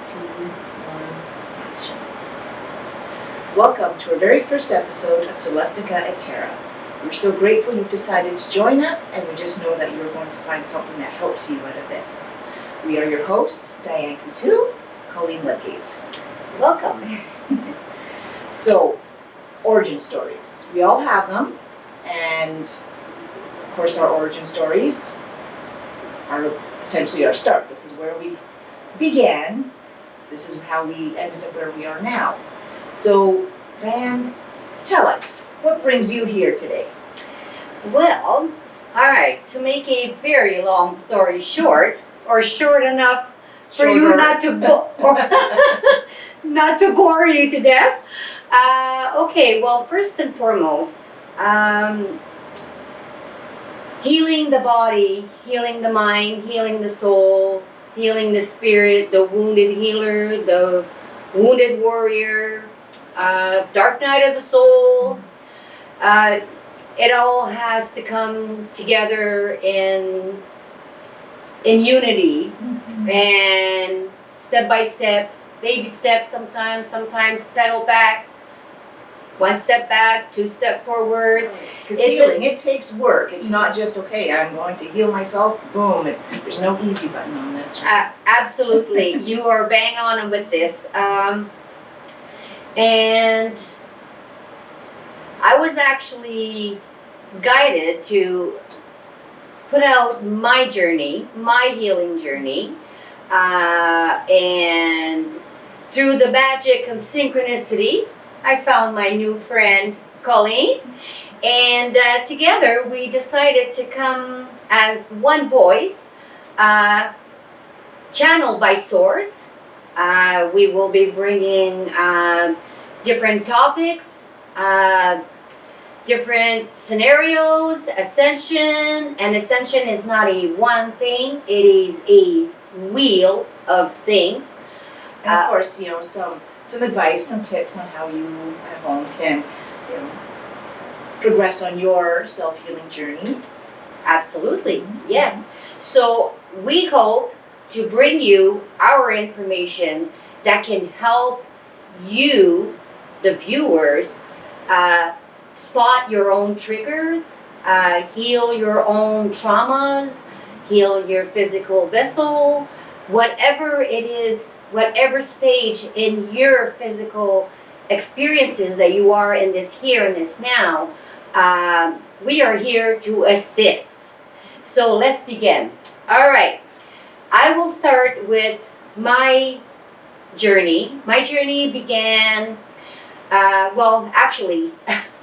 2, 1, action. Welcome to our very first episode of Celestica at Terra. We're so grateful you've decided to join us, and we just know that you're going to find something that helps you out of this. We are your hosts, Diane Coutu, Colleen Woodgate. Welcome. So, origin stories. We all have them, and of course our origin stories are essentially our start. This is where we began. This is how we ended up where we are now. So, Diane, tell us, what brings you here today? Well, all right, to make a very long story short, or short enough for you not to not to bore you to death. Okay, well, first and foremost, healing the body, healing the mind, healing the soul, healing the spirit, the wounded healer, the wounded warrior, dark night of the soul. It all has to come together in unity, and step by step, baby steps sometimes pedal back, 1 step back, 2 step forward. Because healing, it takes work. It's not just, okay, I'm going to heal myself, boom. There's no easy button on this. Right? Absolutely. You are bang on with this. And I was actually guided to put out my journey, my healing journey, and through the magic of synchronicity, I found my new friend Colleen, and together we decided to come as one voice, channeled by source. We will be bringing different topics, different scenarios, ascension, and ascension is not a one thing, it is a wheel of things. And of course, some advice, some tips on how you at home can, progress on your self-healing journey. Absolutely, yes. So we hope to bring you our information that can help you, the viewers, spot your own triggers, heal your own traumas, heal your physical vessel, whatever it is, whatever stage in your physical experiences that you are in this here and this now, we are here to assist. So let's begin. All right, I will start with my journey. My journey began, well, actually,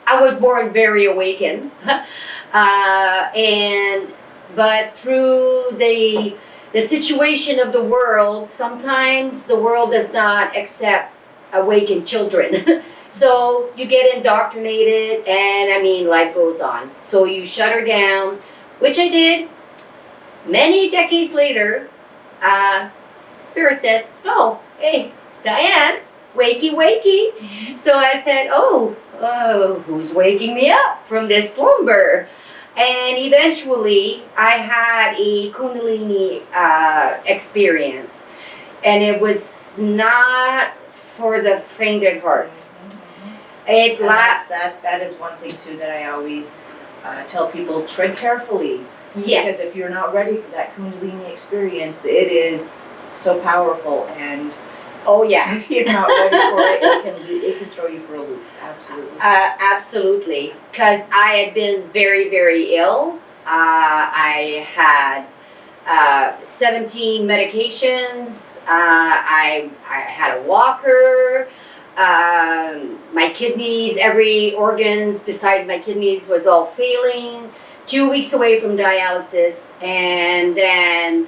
I was born very awakened, but through the situation of the world, sometimes the world does not accept awakened children. So you get indoctrinated, and life goes on. So you shut her down, which I did. Many decades later, Spirit said, "Oh, hey, Diane, wakey, wakey." So I said, oh, who's waking me up from this slumber? And eventually, I had a Kundalini experience, and it was not for the faint at heart. That is one thing too that I always tell people: tread carefully. Yes. Because if you're not ready for that Kundalini experience, it is so powerful, and oh yeah, if you're not ready for it, it can throw you for a loop. Absolutely. Absolutely. Because I had been very, very ill. I had 17 medications. I had a walker. My kidneys, every organs besides my kidneys was all failing. 2 weeks away from dialysis, and then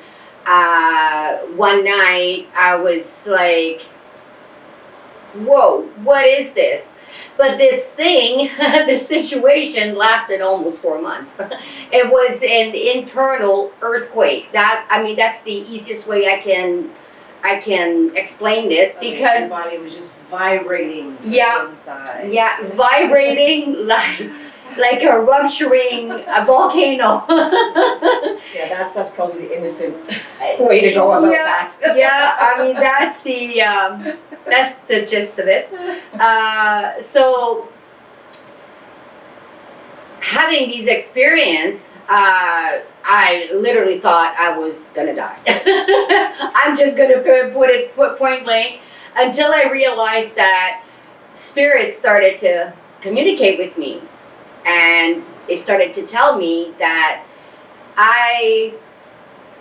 one night I was like, whoa, what is this? But this thing, this situation lasted almost 4 months. It was an internal earthquake. That's the easiest way I can explain this, because your body was just vibrating from yeah, inside. Yeah, vibrating like like a rupturing a volcano. Yeah, that's probably the innocent way to go about that. Yeah, I mean that's the gist of it. So having these experience, I literally thought I was gonna die. I'm just gonna put point blank, until I realized that spirit started to communicate with me, and it started to tell me that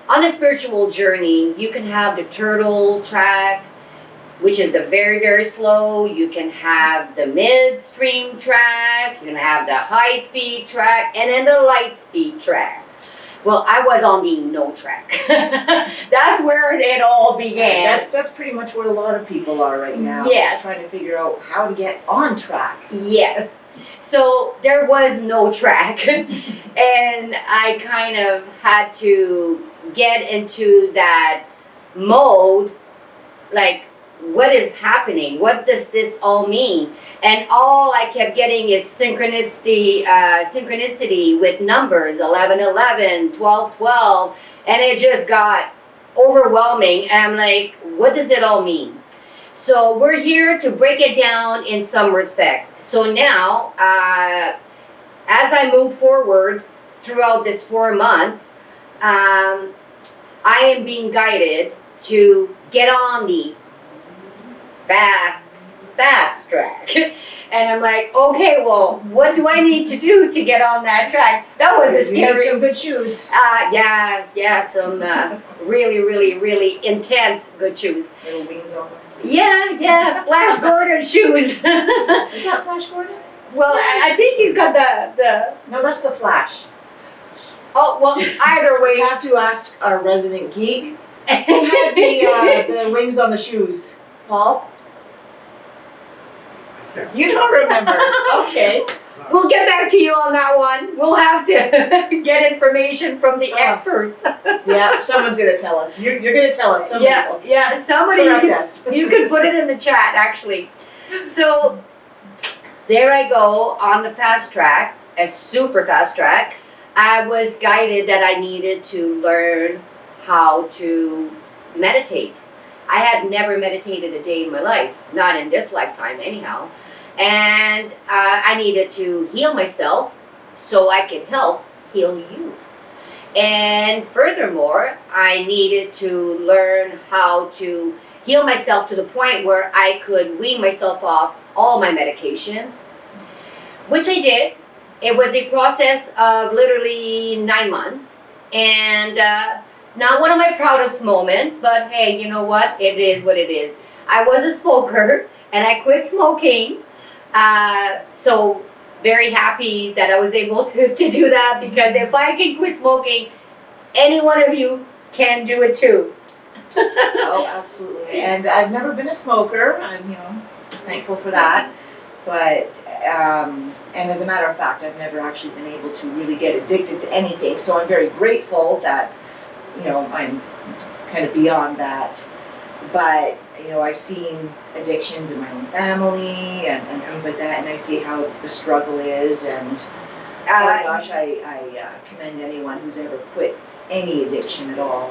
on a spiritual journey, you can have the turtle track, which is the very, very slow. You can have the midstream track, you can have the high speed track, and then the light speed track. Well, I was on the no track. That's where it all began. That's pretty much where a lot of people are right now. Yes. Just trying to figure out how to get on track. Yes. So there was no track, and I kind of had to get into that mode, like, what is happening? What does this all mean? And all I kept getting is synchronicity with numbers, 1111, 1212, and it just got overwhelming. And I'm like, what does it all mean? So we're here to break it down in some respect. So now, as I move forward throughout this 4 months, I am being guided to get on the fast track. And I'm like, okay, well, what do I need to do to get on that track? That was a You need scary. some good shoes. Yeah, some really, really, really intense good shoes. Little wings on them. Yeah, Flash Gordon shoes. Is that Flash Gordon? Well, I think he's got the. No, that's the Flash. Oh, well, either We way. have to ask our resident geek who had the wings on the shoes. Paul? You don't remember? Okay. We'll get back to you on that one. We'll have to get information from the experts. Yeah, someone's gonna tell us. You're gonna tell us. Somebody will Yeah, somebody. correct us. You could put it in the chat, actually. So there I go on the fast track, a super fast track. I was guided that I needed to learn how to meditate. I had never meditated a day in my life, not in this lifetime anyhow. And I needed to heal myself so I could help heal you. And furthermore, I needed to learn how to heal myself to the point where I could wean myself off all my medications, which I did. It was a process of literally 9 months. And not one of my proudest moments, but hey, you know what? It is what it is. I was a smoker and I quit smoking. So very happy that I was able to do that, because if I can quit smoking, any one of you can do it too. Oh, absolutely. And I've never been a smoker. I'm, thankful for that. But, and as a matter of fact, I've never actually been able to really get addicted to anything. So I'm very grateful that, I'm kind of beyond that. But, I've seen addictions in my own family and things like that, and I see how the struggle is. And oh my gosh, I commend anyone who's ever quit any addiction at all.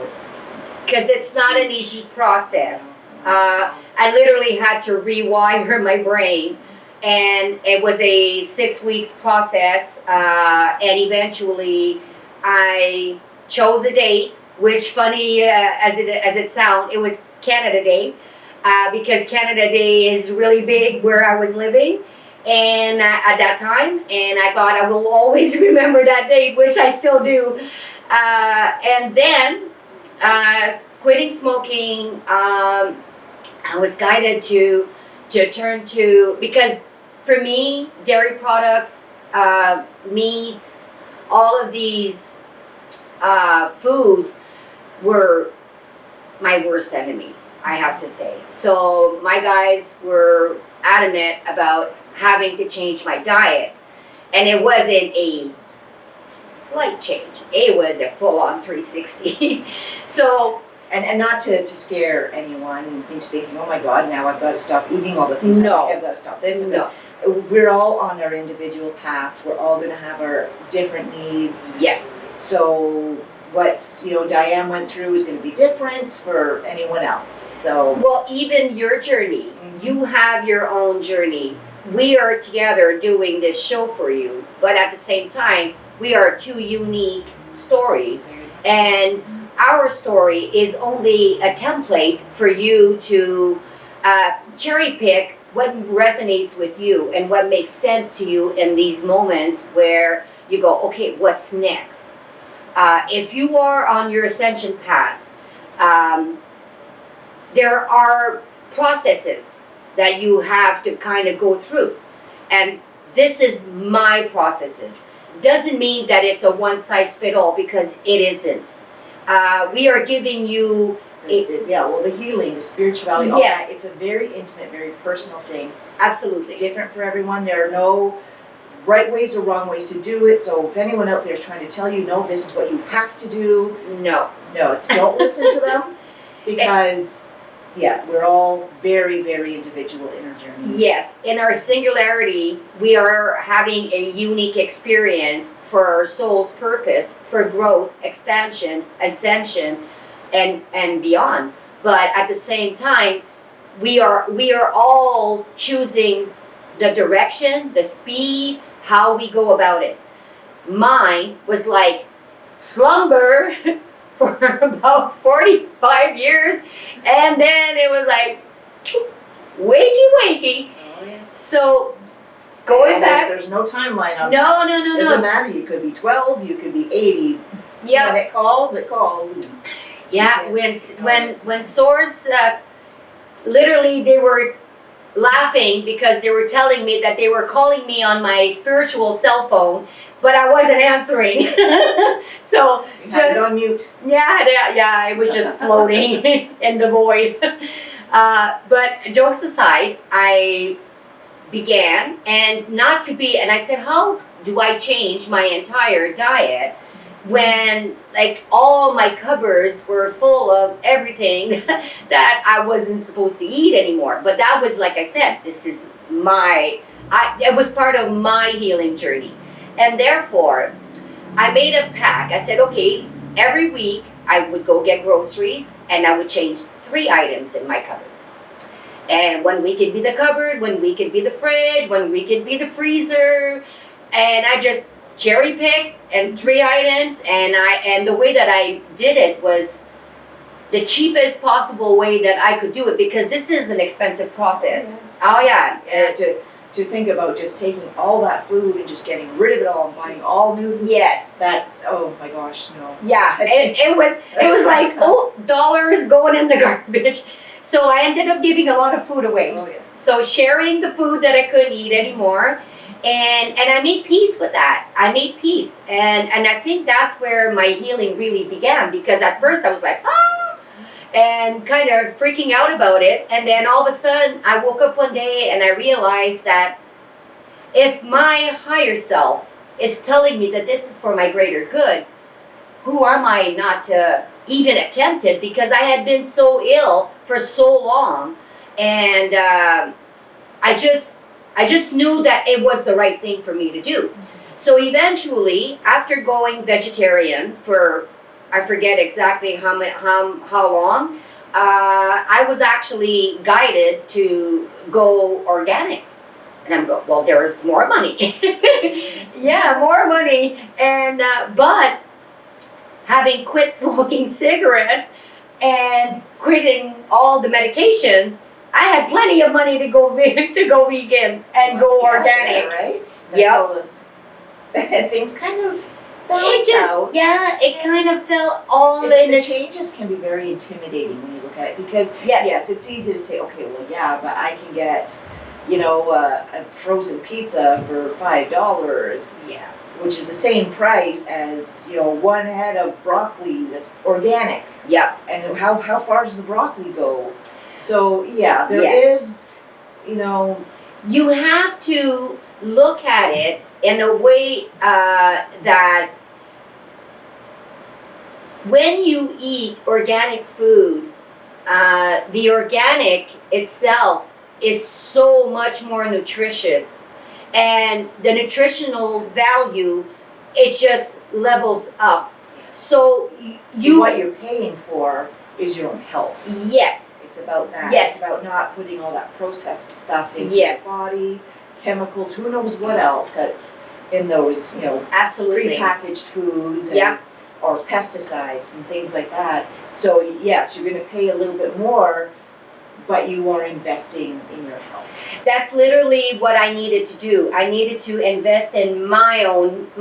Because it's not an easy process. I literally had to rewire my brain, and it was a 6 weeks process. And eventually, I chose a date, which, funny as it sounds, it was Canada Day, because Canada Day is really big where I was living, and at that time, and I thought I will always remember that date, which I still do. And then quitting smoking, I was guided to turn to, because for me, dairy products, meats, all of these foods were my worst enemy, I have to say. So my guys were adamant about having to change my diet, and it wasn't a slight change, it was a full-on 360. So And not to scare anyone and thinking, oh my God, now I've got to stop eating all the things. No. I've got to stop this. No. We're all on our individual paths. We're all going to have our different needs. Yes. So what's, Diane went through is going to be different for anyone else. So. Well, even your journey, you have your own journey. We are together doing this show for you, but at the same time, we are two unique stories. And our story is only a template for you to cherry pick what resonates with you and what makes sense to you in these moments where you go, okay, what's next? If you are on your ascension path, there are processes that you have to kind of go through. And this is my processes. Doesn't mean that it's a one-size-fits-all, because it isn't. We are giving you the healing, the spirituality, all Yes. that. It's a very intimate, very personal thing. absolutely. Different for everyone. There are no right ways or wrong ways to do it. So if anyone out there is trying to tell you, no, this is what you have to do, No. don't listen to them, because we're all very, very individual in our journeys. Yes, in our singularity, we are having a unique experience for our soul's purpose, for growth, expansion, ascension, and beyond. But at the same time, we are all choosing the direction, the speed, how we go about it. Mine was like slumber for about 45 years, and then it was like wakey. Oh, yes. So going And back, there's no timeline on no. Doesn't matter. You could be 12, you could be 80. Yeah, When it calls, it calls. yeah. When Source, literally they were laughing because they were telling me that they were calling me on my spiritual cell phone, but I wasn't answering. So You have it on mute. yeah, it was just floating in the void. But jokes aside, I began, and I said, how do I change my entire diet when like all my cupboards were full of everything that I wasn't supposed to eat anymore? But that was, like I said, this is it was part of my healing journey. And therefore, I made a pact. I said, okay, every week I would go get groceries and I would change 3 items in my cupboards. And 1 week it'd be the cupboard, 1 week it'd be the fridge, 1 week it'd be the freezer. And I just cherry picked and 3 items. And the way that I did it was the cheapest possible way that I could do it, because this is an expensive process. Yes. Oh yeah. And to think about just taking all that food and just getting rid of it all and buying all new food. Yes. That's, oh my gosh, no. Yeah, it was like, dollars going in the garbage. So I ended up giving a lot of food away. Oh, yeah. So sharing the food that I couldn't eat anymore, and I made peace with that. I made peace, and I think that's where my healing really began, because at first I was like, and kind of freaking out about it, and then all of a sudden I woke up one day and I realized that if my higher self is telling me that this is for my greater good, who am I not to even attempt it? Because I had been so ill for so long, and I just knew that it was the right thing for me to do. So eventually, after going vegetarian for, I forget exactly how long, I was actually guided to go organic. And I'm going, well, there is more money. Yeah, more money. And but having quit smoking cigarettes and quitting all the medication, I had plenty of money to go vegan and go organic. Right? Yep. Things kind of It balance out. it kind of felt all The in its. changes can be very intimidating when you look at it, because Yes. it's easy to say, okay, well, yeah, but I can get, a frozen pizza for $5, Yeah. which is the same price as, 1 head of broccoli that's organic. Yep. And how far does the broccoli go? So yeah, there Yes. is, You have to look at it in a way that when you eat organic food, the organic itself is so much more nutritious, and the nutritional value, it just levels up. So So what you're paying for is your own health. yes, It's about that. Yes. It's about not putting all that processed stuff into Yes. your body, chemicals, who knows what else that's in those, absolutely. prepackaged foods and, Yeah. or pesticides and things like that. So yes, you're gonna pay a little bit more, but you are investing in your health. That's literally what I needed to do. I needed to invest in my own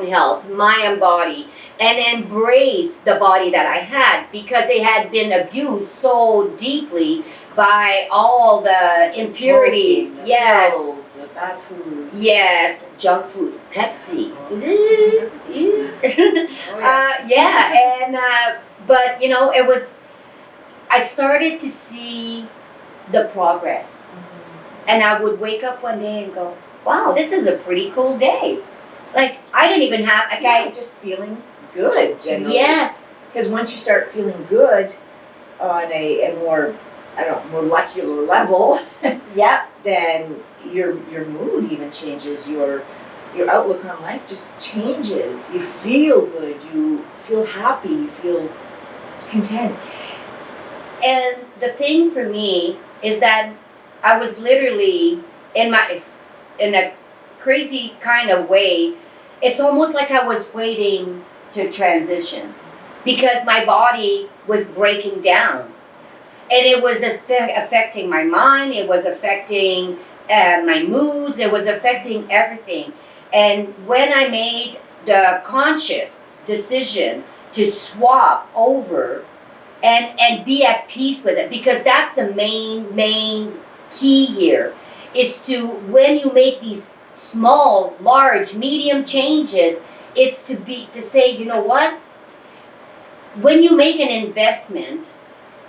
health, my own body, and embrace the body that I had, because it had been abused so deeply by all the impurities. Smoking, the Yes. pills, the bad foods. Yes, junk food, Pepsi. Oh, yes. Yeah, and but it was. I started to see the progress, and I would wake up one day and go, "Wow, this is a pretty cool day." Like I didn't even have. Okay. Yeah, just feeling good generally. Yes. Because once you start feeling good on a more, I don't know, molecular level, Yep. then your mood even changes. Your outlook on life just changes. You feel good. You feel happy. You feel content. And the thing for me is that I was literally in a crazy kind of way. It's almost like I was waiting to transition, because my body was breaking down, and it was affecting my mind. It was affecting my moods. It was affecting everything. And when I made the conscious decision to swap over and be at peace with it, because that's the main key here, is to, when you make these small, large, medium changes, is to say, you know what, when you make an investment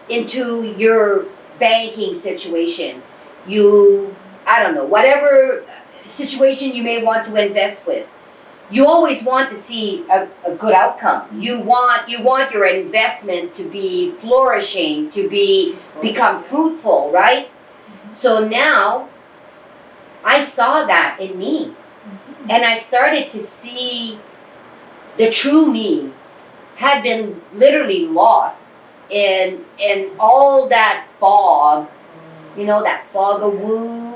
into your banking situation, I don't know, whatever situation you may want to invest with, you always want to see a good outcome. You want your investment to be flourishing, to become fruitful, right? So now I saw that in me, and I started to see the true me had been literally lost in all that fog, that fog of woo.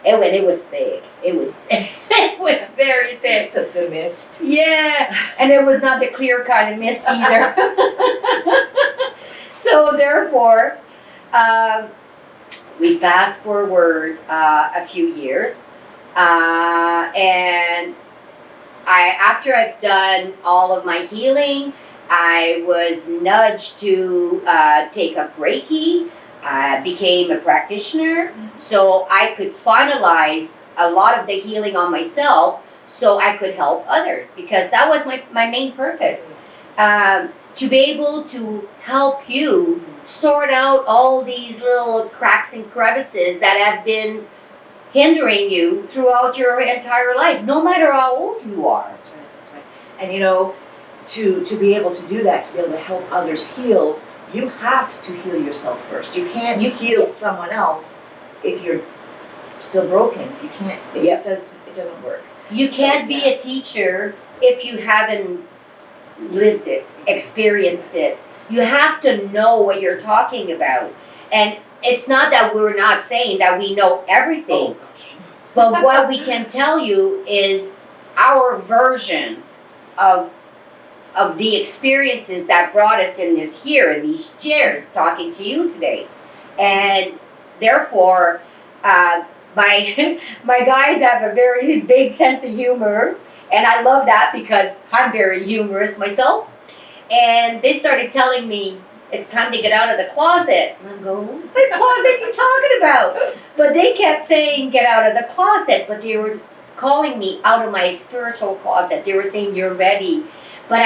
And when it was thick, it was it was very thick. The mist. Yeah, and it was not the clear kind of mist either. So therefore, we fast forward a few years, and after I've done all of my healing, I was nudged to take up Reiki. I became a practitioner, so I could finalize a lot of the healing on myself, so I could help others, because that was my main purpose. To be able to help you sort out all these little cracks and crevices that have been hindering you throughout your entire life, no matter how old you are. That's right. And to be able to do that, to be able to help others heal, you have to heal yourself first. You can't heal someone else if you're still broken. You can't. It doesn't work. You can't be a teacher if you haven't lived it, experienced it. You have to know what you're talking about. And it's not that we're not saying that we know everything, but what we can tell you is our version of the experiences that brought us in these chairs, talking to you today. And therefore, my guides have a very big sense of humor, and I love that because I'm very humorous myself. And they started telling me, it's time to get out of the closet. And I'm going, what closet are you talking about? But they kept saying, get out of the closet, but they were calling me out of my spiritual closet. They were saying, you're ready. But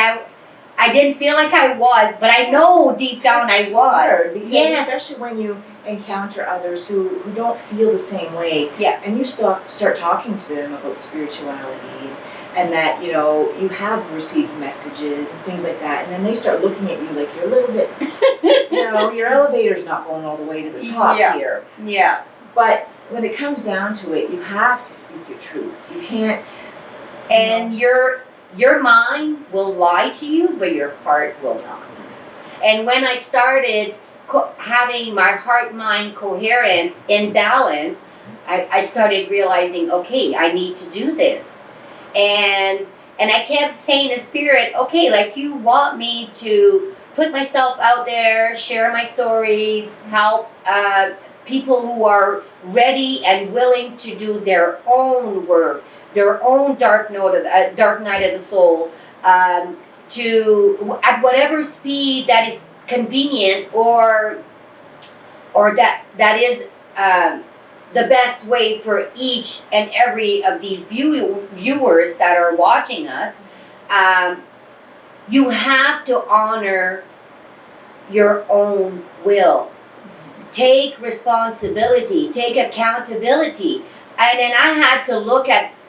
I didn't feel like I was, but I know deep down I was. Because especially when you encounter others who don't feel the same way, Yeah. and you start talking to them about spirituality and that, you know, you have received messages and things like that, and then they start looking at you like you're a little bit, you know, your elevator's not going all the way to the top here. Yeah. But when it comes down to it, you have to speak your truth. You can't. And your mind will lie to you, but your heart will not. And when I started having my heart-mind coherence in balance, I started realizing, okay, I need to do this. And I kept saying to Spirit, okay, like you want me to put myself out there, share my stories, help people who are ready and willing to do their own work, their own dark night of the soul, to at whatever speed that is convenient or that is the best way for each and every of these viewers that are watching us. You have to honor your own will. Take responsibility, take accountability. And then I had to look at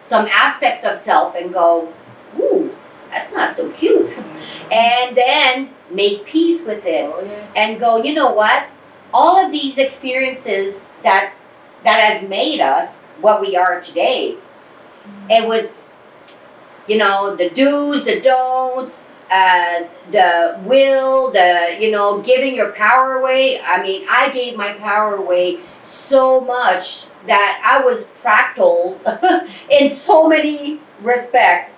some aspects of self and go, ooh, that's not so cute. And then make peace with it. Oh, yes. And go, you know what? All of these experiences that has made us what we are today, it was, you know, the do's, the don'ts, the will, giving your power away. I mean, I gave my power away so much that I was fractal in so many respects,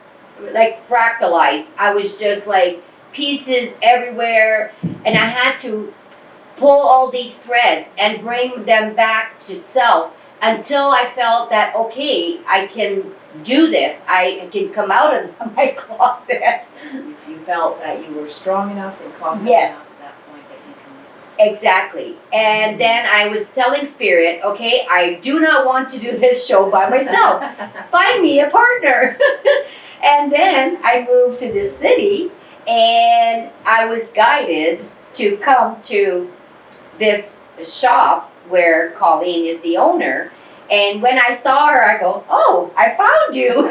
like fractalized. I was just like pieces everywhere, and I had to pull all these threads and bring them back to self until I felt that, okay, I can do this. I can come out of my closet. You felt that you were strong enough and confident Yes. enough at that point that you can. Exactly. And then I was telling Spirit, okay, I do not want to do this show by myself. Find me a partner. And then I moved to this city, and I was guided to come to this shop where Colleen is the owner. And when I saw her, I go, oh, I found you.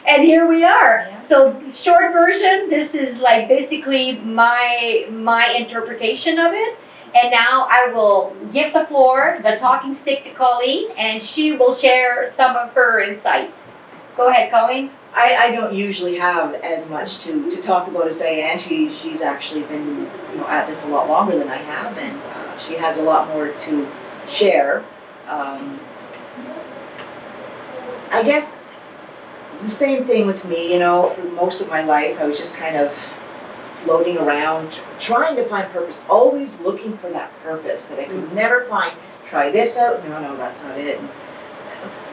And here we are. Yeah. So short version, this is like basically my interpretation of it. And now I will give the floor, the talking stick to Colleen, and she will share some of her insight. Go ahead, Colleen. I don't usually have as much to talk about as Diane. She's actually been, you know, at this a lot longer than I have, and she has a lot more to share. I guess the same thing with me, you know, for most of my life I was just kind of floating around, trying to find purpose, always looking for that purpose that I could never find. Try this out, no, that's not it. And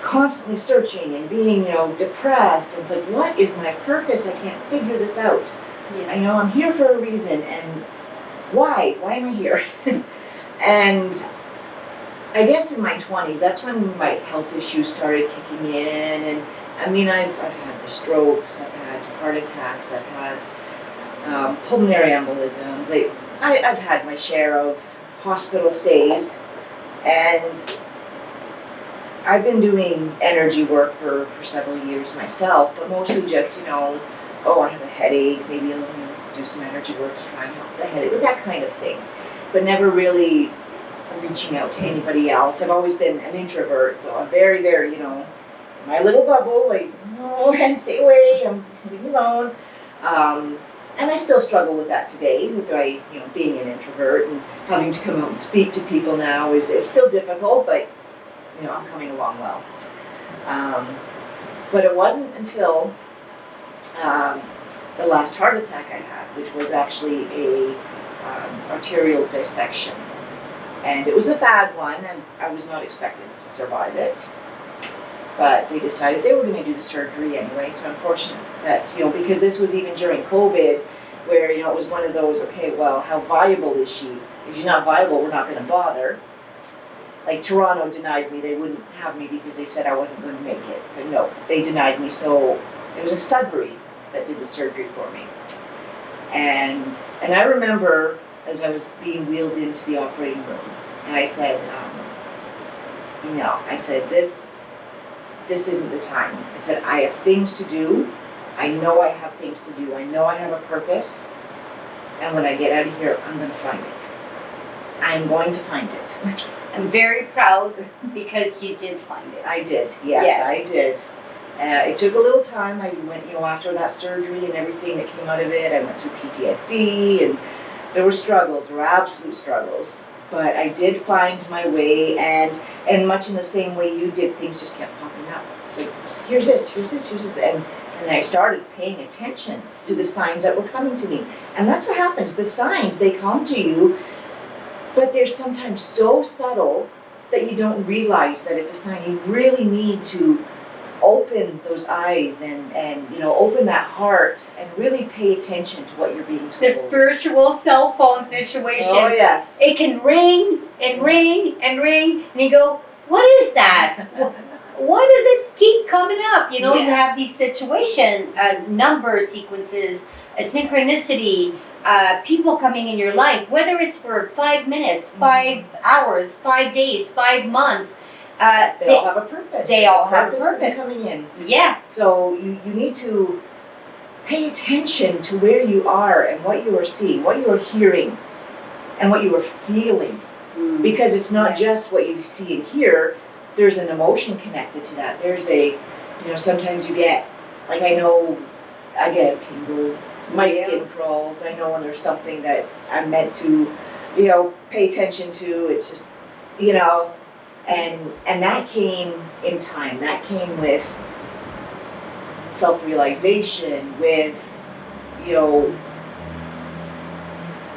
constantly searching and being, you know, depressed. And it's like, what is my purpose? I can't figure this out. Yeah. I know I'm here for a reason, and why? Why am I here? And I guess in my 20s, that's when my health issues started kicking in. And I mean, I've had the strokes, I've had heart attacks, I've had pulmonary embolisms. I've had my share of hospital stays, and I've been doing energy work for several years myself, but mostly just, you know, oh, I have a headache, maybe I'll do some energy work to try and help the headache, that kind of thing. But never really reaching out to anybody else. I've always been an introvert, so I'm very, very, you know, my little bubble, like, no, stay away, I'm just leave me alone. And I still struggle with that today, with my, you know, being an introvert and having to come out and speak to people now is still difficult, but you know, I'm coming along well. But it wasn't until the last heart attack I had, which was actually a arterial dissection. And it was a bad one, and I was not expected to survive it. But they decided they were going to do the surgery anyway, so unfortunate that, you know, because this was even during COVID, where, you know, it was one of those, okay, well, how viable is she? If she's not viable, we're not going to bother. Like Toronto denied me, they wouldn't have me because they said I wasn't going to make it. So no, they denied me. So it was a Sudbury that did the surgery for me. And I remember as I was being wheeled into the operating room, and I said, no, I said, this this isn't the time. I said, I have things to do. I know I have things to do. I know I have a purpose. And when I get out of here, I'm going to find it. I'm going to find it. I'm very proud because you did find it. I did, yes. I did. It took a little time. I went, after that surgery and everything that came out of it, I went through PTSD, and there were struggles, there were absolute struggles. But I did find my way, and much in the same way you did, things just kept popping up. Like, here's this, and I started paying attention to the signs that were coming to me. And that's what happens. The signs, they come to you, but they're sometimes so subtle that you don't realize that it's a sign. You really need to open those eyes and open that heart and really pay attention to what you're being told. The spiritual cell phone situation. Oh, yes. It can ring and ring and ring, and you go, what is that? Why does it keep coming up? You have these situation, number sequences, a synchronicity, people coming in your life, whether it's for 5 minutes, 5 hours, 5 days, 5 months. They all have a purpose. They all have a purpose coming in. Yes. So you need to pay attention to where you are and what you are seeing, what you are hearing, and what you are feeling. Because it's not just what you see and hear. There's an emotion connected to that. There's sometimes you get, like I know, I get a tingle, my skin crawls. I know when there's something that's I'm meant to, pay attention to. It's just, and that came in time. That came with self-realization, with,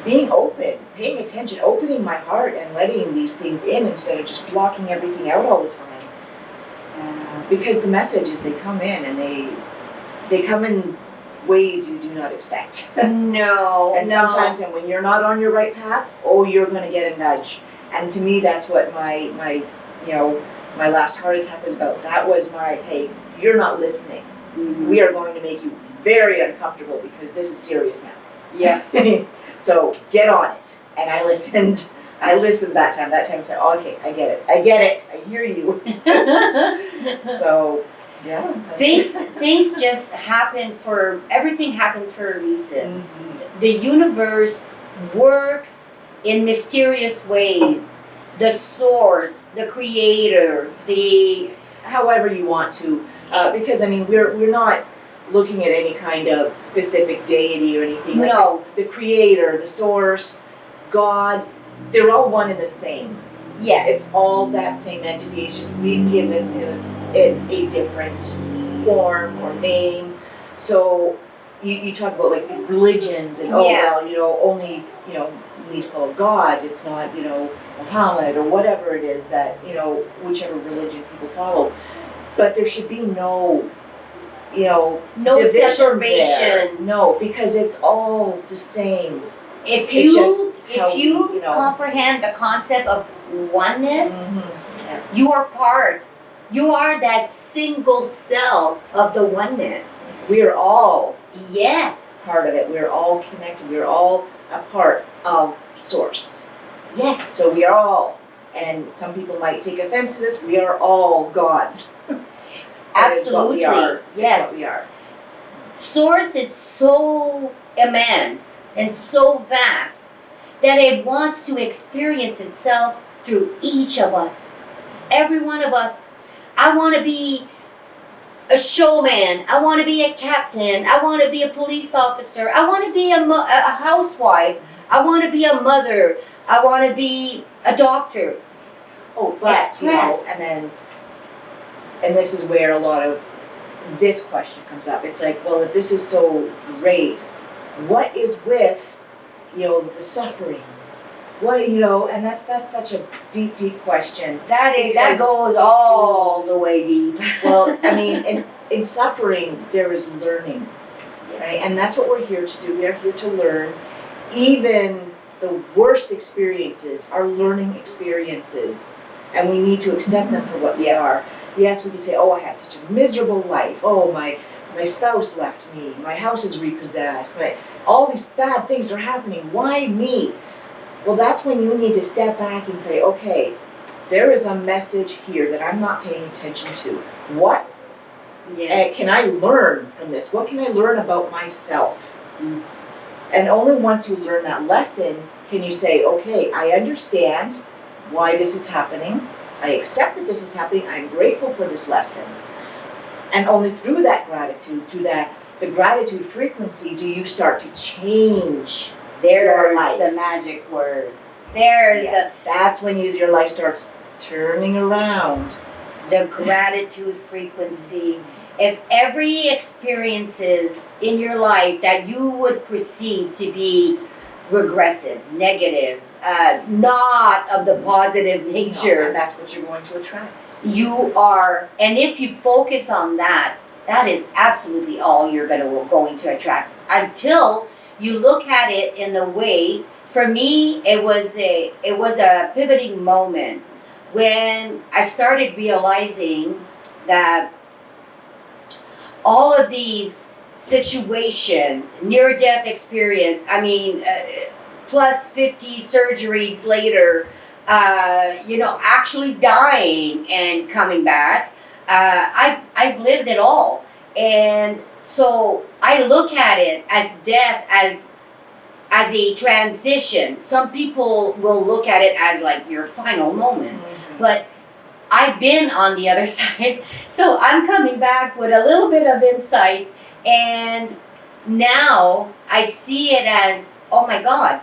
being open, paying attention, opening my heart and letting these things in instead of just blocking everything out all the time. Because the messages, they come in and they come in ways you do not expect. No. Sometimes, and when you're not on your right path, you're going to get a nudge. And to me, that's what my last heart attack was about. That was hey, you're not listening. Mm-hmm. We are going to make you very uncomfortable because this is serious now. Yeah. So get on it. And I listened. That time. That time I said, okay, I get it. I hear you. So, yeah. Things just happen everything happens for a reason. Mm-hmm. The universe works in mysterious ways. The source, the creator, however you want to, because we're not looking at any kind of specific deity or anything. No. Like the creator, the source, God, they're all one and the same. Yes. It's all that same entity. It's just we've given it a different form or name. So you talk about like religions and only you need to follow God. It's not Muhammad or whatever it is that whichever religion people follow. But there should be no division separation. There. No, because it's all the same. If you comprehend the concept of oneness, you are part. You are that single cell of the oneness. We are all part of it. We are all connected. We are all a part of Source. Yes. So we are all, and some people might take offense to this, we are all gods. Absolutely. Yes. That's what we are. Source is so immense and so vast that it wants to experience itself through each of us. Every one of us. I want to be a showman. I want to be a captain. I want to be a police officer. I want to be a housewife. I want to be a mother. I want to be a doctor. But and this is where a lot of this question comes up. It's like, well, if this is so great, what is with, the suffering? What, and that's such a deep, deep question. That goes all the way deep. Well, in suffering, there is learning, right? And that's what we're here to do. We are here to learn. Even the worst experiences are learning experiences, and we need to accept them for what they are. Yes, we can say, I have such a miserable life. My spouse left me. My house is repossessed. All these bad things are happening. Why me? Well, that's when you need to step back and say, okay, there is a message here that I'm not paying attention to. What Yes. can I learn from this? What can I learn about myself? Mm. And only once you learn that lesson can you say, okay, I understand why this is happening. I accept that this is happening. I'm grateful for this lesson. And only through that gratitude, through the gratitude frequency, do you start to change your There's life. the magic word. There's Yes, that's when your life starts turning around. the gratitude frequency. If every experiences in your life that you would perceive to be regressive, negative, not of the positive No, nature, and that's what you're going to attract. you are, and if you focus on that, that is absolutely all you're going to attract. Until you look at it in the way, for me, it was a pivoting moment when I started realizing that all of these situations, near-death experience, I mean, plus 50 surgeries later, actually dying and coming back, I've lived it all. And so I look at it as death as a transition. Some people will look at it as like your final moment, but I've been on the other side, so I'm coming back with a little bit of insight, and now I see it as, oh my God,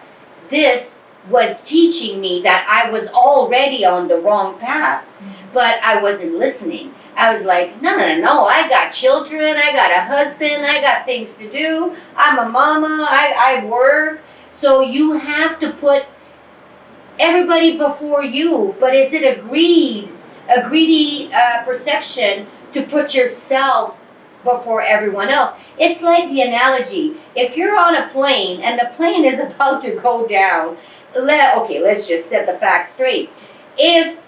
this was teaching me that I was already on the wrong path, but I wasn't listening. I was like, no, I got children, I got a husband, I got things to do, I'm a mama, I work, so you have to put everybody before you, but is it a greedy perception to put yourself before everyone else? It's like the analogy, if you're on a plane and the plane is about to go down, let's just set the facts straight. If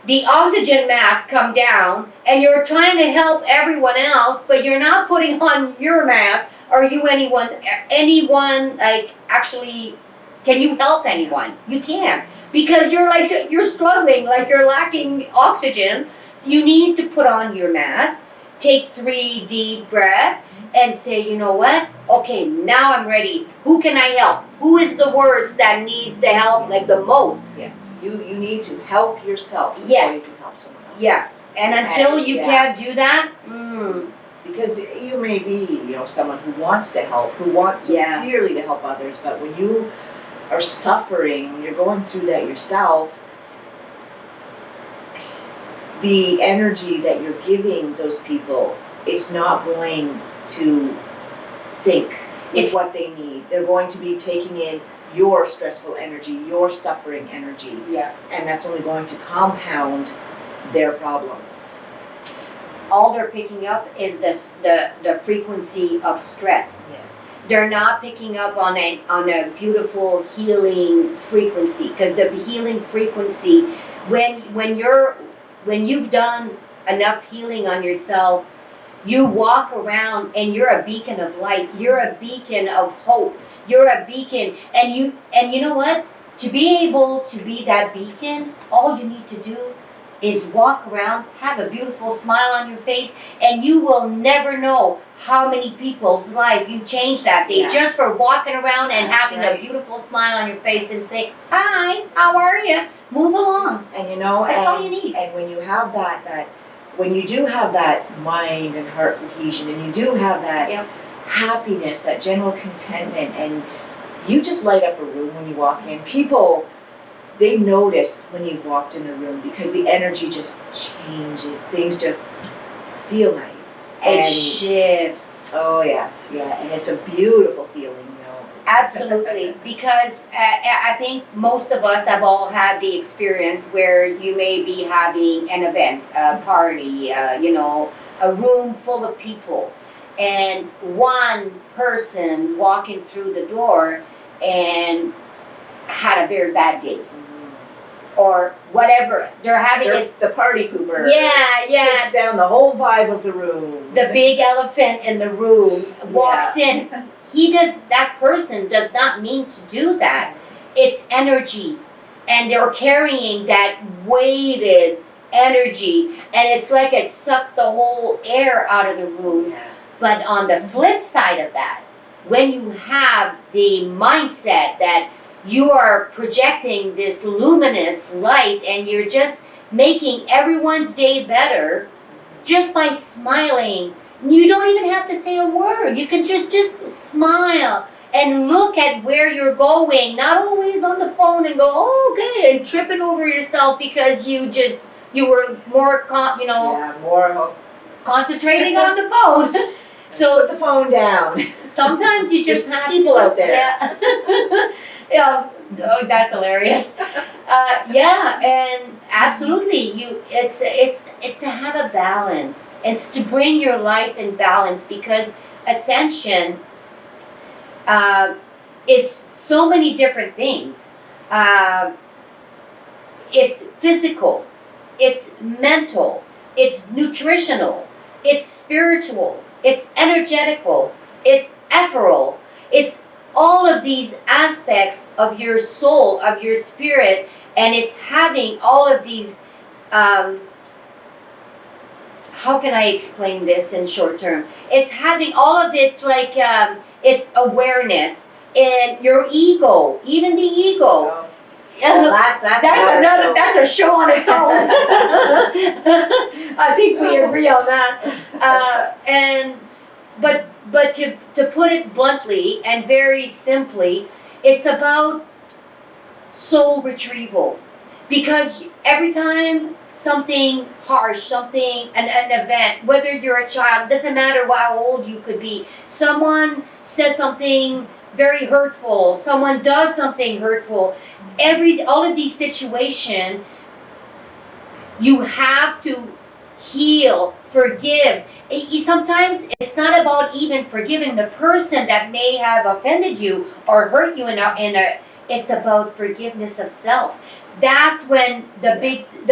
the oxygen mask come down and you're trying to help everyone else, but you're not putting on your mask, are you anyone like actually, can you help anyone? You can't, because you're struggling, like you're lacking oxygen. You need to put on your mask, take 3 deep breaths, and say, you know what? Okay, now I'm ready. Who can I help? Who is the worst that needs the help like the most? Yes, you need to help yourself before Yes. you can help someone else. Yeah, and until you yeah. can't do that, Because you may be, someone who wants to help, who wants so Yeah. dearly to help others, but when you are suffering, when you're going through that yourself, the energy that you're giving those people, it's not going to sync with It's- what they need. They're going to be taking in your stressful energy, your suffering energy, yeah. and that's only going to compound their problems. All they're picking up is the frequency of stress. Yes. They're not picking up on a beautiful healing frequency, because the healing frequency, when you've done enough healing on yourself, you walk around and you're a beacon of light. You're a beacon of hope. You're a beacon, and you know what? To be able to be that beacon, all you need to do is walk around, have a beautiful smile on your face, and you will never know how many people's life you changed that day, Yeah. just for walking around and That's having right. a beautiful smile on your face and say, hi, how are you? Move along. And That's all you need. And when you have when you do have that mind and heart cohesion, and you do have that Yep. happiness, that general contentment, and you just light up a room when you walk in. People, they notice when you've walked in a room because the energy just changes. Things just feel nice. It shifts. Oh yes, yeah, and it's a beautiful feeling, Absolutely, because I think most of us have all had the experience where you may be having an event, a party, a room full of people, and one person walking through the door and had a very bad day, or whatever. They're having There's the party pooper. yeah. Takes down the whole vibe of the room. The big elephant in the room walks in. That person does not mean to do that. It's energy. and they're carrying that weighted energy, and it's like it sucks the whole air out of the room. Yes. But on the flip side of that, when you have the mindset that you are projecting this luminous light and you're just making everyone's day better just by smiling, you don't even have to say a word. You can just smile and look at where you're going, not always on the phone and go, oh, okay, and tripping over yourself because you were more, more. concentrating on the phone. So Put the phone down. sometimes you just have people out there. Yeah. Yeah. Oh, that's hilarious. Yeah, and absolutely, it's to have a balance. It's to bring your life in balance, because ascension is so many different things. It's physical, it's mental, it's nutritional, it's spiritual, it's energetical, it's ethereal, it's all of these aspects of your soul, of your spirit, and it's having all of these, how can I explain this in short term? It's having all of its like, it's awareness, and your ego, even the ego. Oh. Well, That's a show on its own. I think we agree on that. But to put it bluntly and very simply, it's about soul retrieval. Because every time something harsh, an event, whether you're a child, doesn't matter how old you could be, someone says something very hurtful, someone does something hurtful, all of these situations, you have to heal, forgive. Sometimes it's not about even forgiving the person that may have offended you or hurt you it's about forgiveness of self. That's when the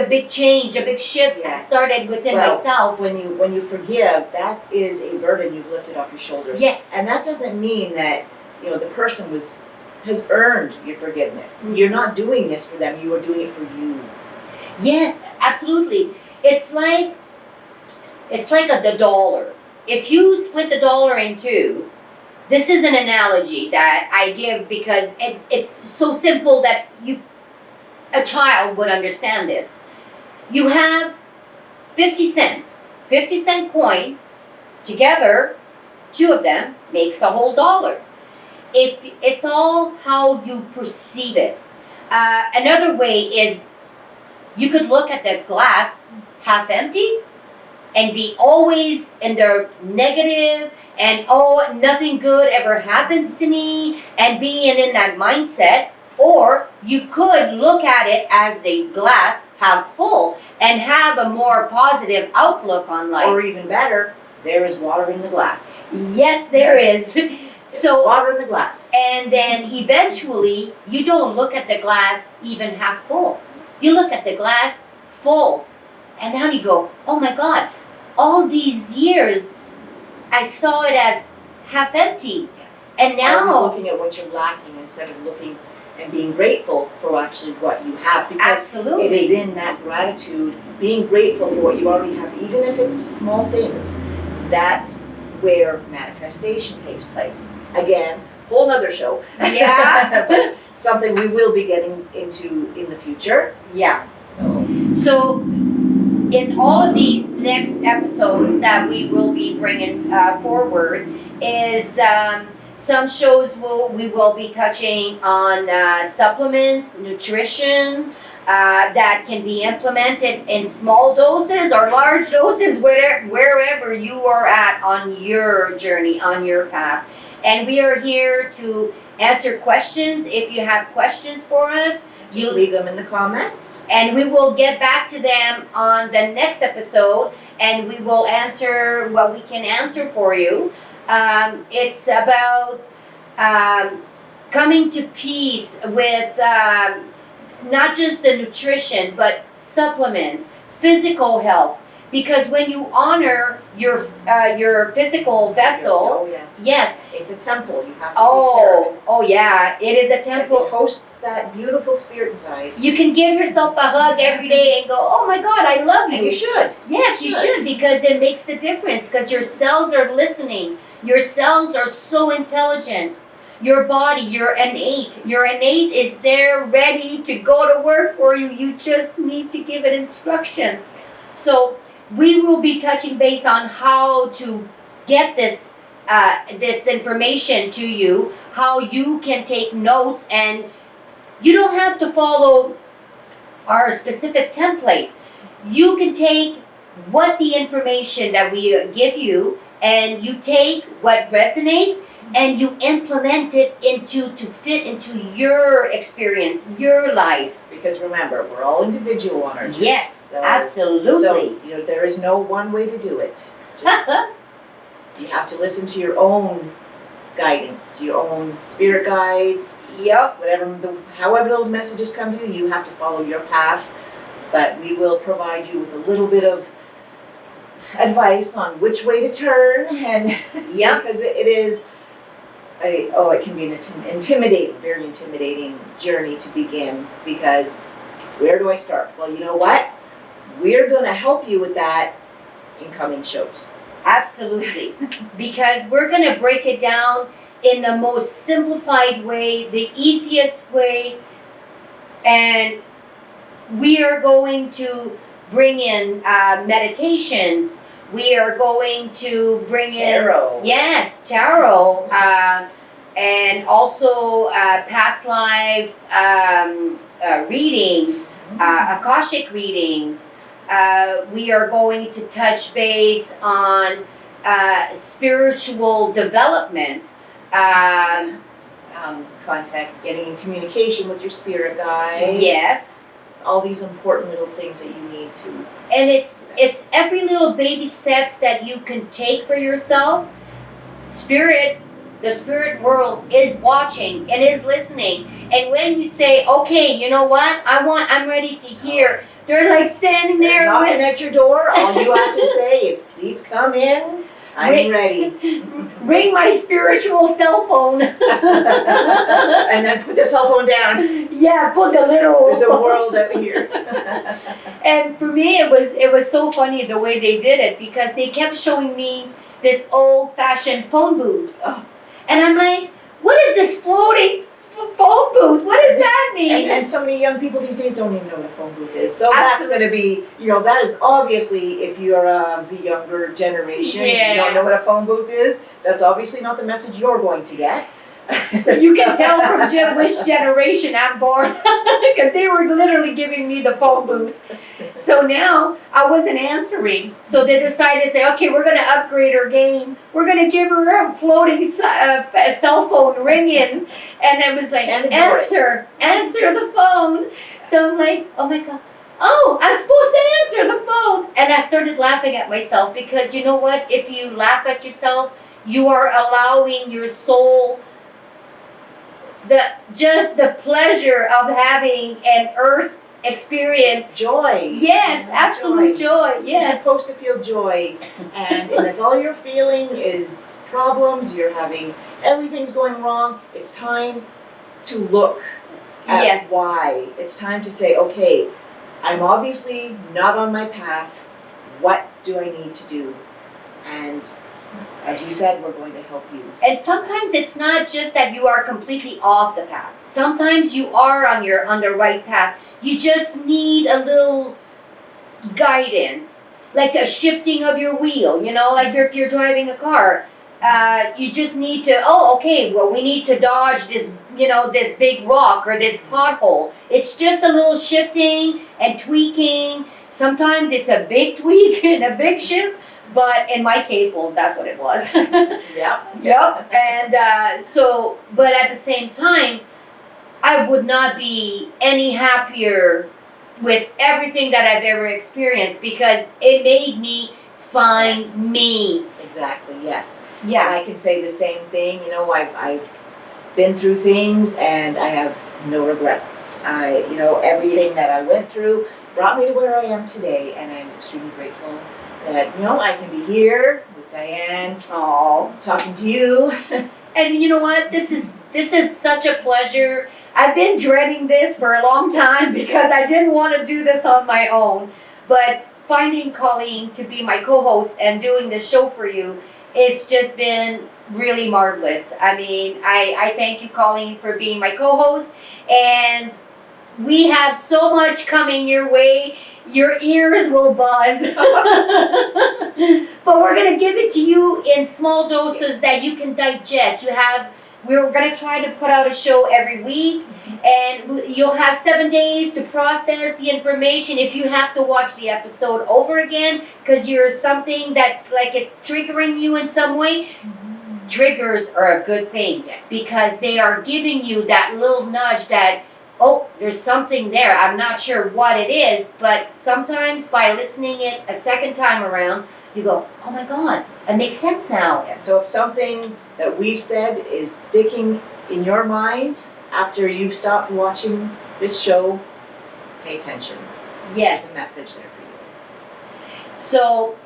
big change, the big shift started within myself. When you forgive, that is a burden you've lifted off your shoulders. Yes. And that doesn't mean that the person has earned your forgiveness. Mm-hmm. You're not doing this for them, you are doing it for you. Yes, absolutely. It's like the dollar. If you split the dollar in two, this is an analogy that I give because it's so simple that a child would understand this. You have 50 cents, 50-cent coin, together, two of them makes a whole dollar. If it's all how you perceive it. Another way is you could look at the glass half empty and be always in the negative and nothing good ever happens to me and being in that mindset. Or you could look at it as the glass half full and have a more positive outlook on life. Or even better, there is water in the glass. Yes, there is. So water in the glass. And then eventually, you don't look at the glass even half full. You look at the glass full. And now you go, oh my God, all these years, I saw it as half empty. And now always looking at what you're lacking instead of looking and being grateful for actually what you have. Because absolutely. It is in that gratitude, being grateful for what you already have, even if it's small things. That's where manifestation takes place. Again, whole nother show. Yeah. But something we will be getting into in the future. Yeah. So in all of these next episodes that we will be bringing forward is some shows we will be touching on supplements, nutrition, that can be implemented in small doses or large doses, wherever you are at on your journey, on your path. And we are here to answer questions. If you have questions for us, just leave them in the comments. And we will get back to them on the next episode, and we will answer what we can answer for you. It's about coming to peace with not just the nutrition, but supplements, physical health, because when you honor your physical vessel, Oh, yes. yes, It's a temple, you have to take care of it. oh yeah, it is a It temple. hosts that beautiful spirit inside. You can give yourself a hug every day and go, oh my God, I love And you should. Yes, you should, because it makes the difference, because your cells are listening. Your cells are so intelligent. Your body, your innate is there ready to go to work for you. You just need to give it instructions. So we will be touching base on how to get this information to you, how you can take notes, and you don't have to follow our specific templates. You can take what the information that we give you, and you take what resonates and you implement it to fit into your experience, your life. Because remember, we're all individual on our journey. Yes, So- absolutely. So, there is no one way to do it. Just, you have to listen to your own guidance, your own spirit guides, Yep. however those messages come to you, you have to follow your path. But we will provide you with a little bit of advice on which way to turn, and Yep. because it is it can be an intimidating, very intimidating journey to begin, because where do I start? Well, you know what? We're going to help you with that in coming shows. Absolutely. Because we're going to break it down in the most simplified way, the easiest way, and we are going to bring in meditations. We are going to bring Tarot. in, yes, tarot, and also past life readings, Akashic readings. We are going to touch base on spiritual development. Getting in communication with your spirit guides. Yes. All these important little things that you need to. And it's every little baby steps that you can take for yourself. The spirit world is watching and is listening. And when you say, okay, you know what? I'm ready to hear. They're like standing They're there knocking at your door. All you have to say is, please come in. I'm ready. Ring my spiritual cell phone. And then put the cell phone down. Yeah, put the literal. There's a world out here. And for me, it was so funny the way they did it, because they kept showing me this old-fashioned phone booth. Oh. And I'm like, what is this floating phone booth? What does that mean? And so many young people these days don't even know what a phone booth is. So that's going to be, that is obviously, if you're the younger generation, Yeah. you don't know what a phone booth is, that's obviously not the message you're going to get. You can tell from which generation I'm born, because they were literally giving me the phone booth. So now I wasn't answering. So they decided to say, okay, we're going to upgrade her game. We're going to give her a floating cell phone ringing. And it was like, answer the phone. So I'm like, oh my God. Oh, I'm supposed to answer the phone. And I started laughing at myself, because you know what? If you laugh at yourself, you are allowing your soul the pleasure of having an earth experience. Joy. Yes, absolute joy. You're Yes. supposed to feel joy. And if all you're feeling is problems, you're having, everything's going wrong, it's time to look at Yes. why. It's time to say, okay, I'm obviously not on my path. What do I need to do? And as we said, we're going to help you. And sometimes it's not just that you are completely off the path. Sometimes you are on the right path. You just need a little guidance, like a shifting of your wheel, like if you're driving a car. You just need to, we need to dodge this, this big rock or this pothole. It's just a little shifting and tweaking. Sometimes it's a big tweak and a big shift, but in my case, well, that's what it was. Yep. And but at the same time, I would not be any happier with everything that I've ever experienced, because it made me find Yes. me. Exactly, yes. Yeah. I can say the same thing, I've been through things and I have no regrets. Everything that I went through, brought me to where I am today, and I'm extremely grateful that, I can be here with Diane, talking to you. And you know what? This is such a pleasure. I've been dreading this for a long time because I didn't want to do this on my own. But finding Colleen to be my co-host and doing this show for you, it's just been really marvelous. I mean, I thank you, Colleen, for being my co-host. And we have so much coming your way. Your ears will buzz. But we're going to give it to you in small doses that you can digest. We're going to try to put out a show every week, and you'll have 7 days to process the information. If you have to watch the episode over again because you're something that's like it's triggering you in some way, triggers are a good thing because they are giving you that little nudge that, oh, there's something there. I'm not sure what it is, but sometimes by listening it a second time around, you go, oh my God, it makes sense now. Yeah, so if something that we've said is sticking in your mind after you've stopped watching this show, pay attention. Yes. There's a message there for you. So,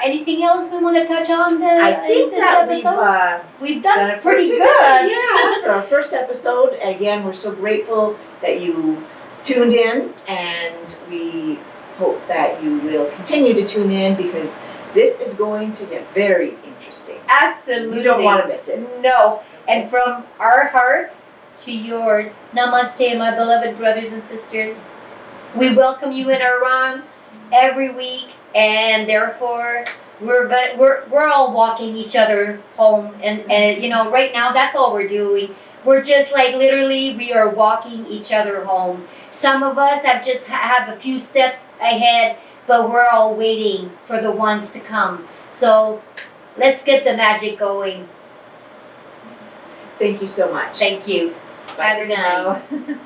anything else we want to touch on I think this that episode? We've done it pretty for good. today. Yeah, for our first episode. Again, we're so grateful that you tuned in, and we hope that you will continue to tune in because this is going to get very interesting. Absolutely. You don't want to miss it. No. And from our hearts to yours, namaste, my beloved brothers and sisters. We welcome you in our run every week, and therefore we're all walking each other home, and right now that's all we're doing. We're just like literally we are walking each other home. Some of us have just have a few steps ahead, but we're all waiting for the ones to come. So let's get the magic going. Thank you so much. Thank you. Bye Have a for good now.